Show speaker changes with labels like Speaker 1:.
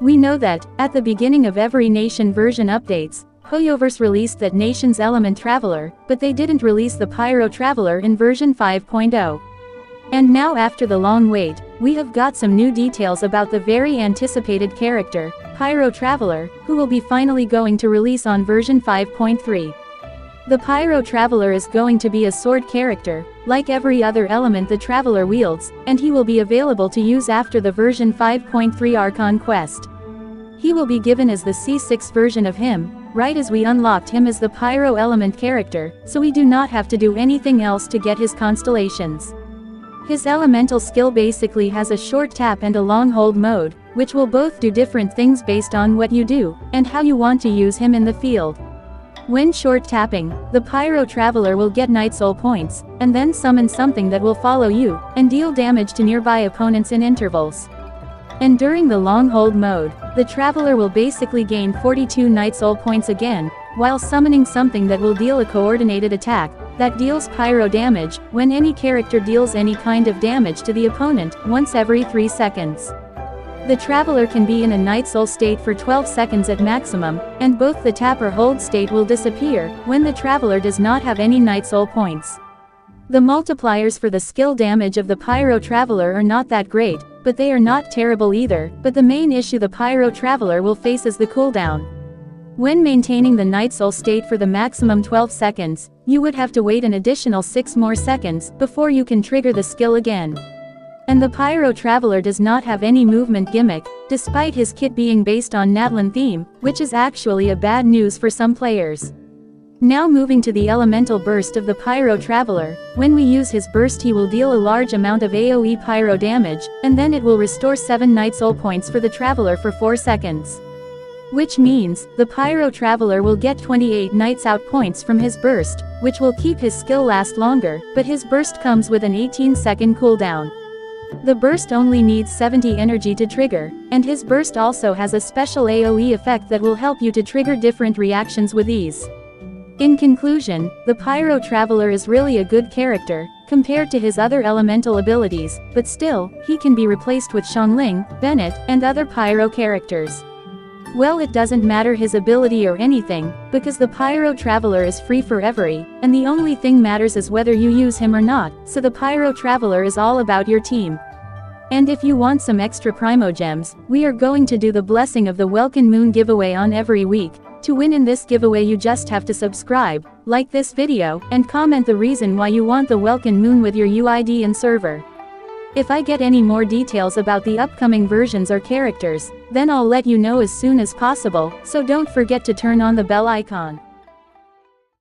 Speaker 1: We know that, at the beginning of every nation version updates, Hoyoverse released that nation's Element Traveler, but they didn't release the Pyro Traveler in version 5.0. And now after the long wait, we have got some new details about the very anticipated character, Pyro Traveler, who will be finally going to release on version 5.3. The Pyro Traveler is going to be a sword character, like every other element the Traveler wields, and he will be available to use after the version 5.3 Archon quest. He will be given as the C6 version of him, right as we unlocked him as the Pyro element character, so we do not have to do anything else to get his constellations. His elemental skill basically has a short tap and a long hold mode, which will both do different things based on what you do, and how you want to use him in the field. When short tapping, the Pyro Traveler will get Night Soul points, and then summon something that will follow you, and deal damage to nearby opponents in intervals. And during the long hold mode, the Traveler will basically gain 42 Night Soul points again, while summoning something that will deal a coordinated attack, that deals pyro damage, when any character deals any kind of damage to the opponent, once every 3 seconds. The Traveler can be in a Night Soul state for 12 seconds at maximum, and both the tap or hold state will disappear, when the Traveler does not have any Night Soul points. The multipliers for the skill damage of the Pyro Traveler are not that great, but they are not terrible either, but the main issue the Pyro Traveler will face is the cooldown. When maintaining the Night Soul state for the maximum 12 seconds, you would have to wait an additional 6 more seconds, before you can trigger the skill again. And the Pyro Traveler does not have any movement gimmick, despite his kit being based on natlan theme, which is actually a bad news for some players. Now moving to the elemental burst of the Pyro Traveler, when we use his burst he will deal a large amount of AoE pyro damage, and then it will restore 7 Night Soul points for the Traveler for 4 seconds. Which means, the Pyro Traveler will get 28 Nights Out points from his burst, which will keep his skill last longer, but his burst comes with an 18-second cooldown. The burst only needs 70 energy to trigger, and his burst also has a special AoE effect that will help you to trigger different reactions with ease. In conclusion, the Pyro Traveler is really a good character, compared to his other elemental abilities, but still, he can be replaced with Xiangling, Bennett, and other Pyro characters. Well, it doesn't matter his ability or anything, because the Pyro Traveler is free for every, and the only thing matters is whether you use him or not, so the Pyro Traveler is all about your team. And if you want some extra Primo Gems, we are going to do the Blessing of the Welkin Moon giveaway on every week. To win in this giveaway you just have to subscribe, like this video, and comment the reason why you want the Welkin Moon with your UID and server. If I get any more details about the upcoming versions or characters, then I'll let you know as soon as possible, so don't forget to turn on the bell icon.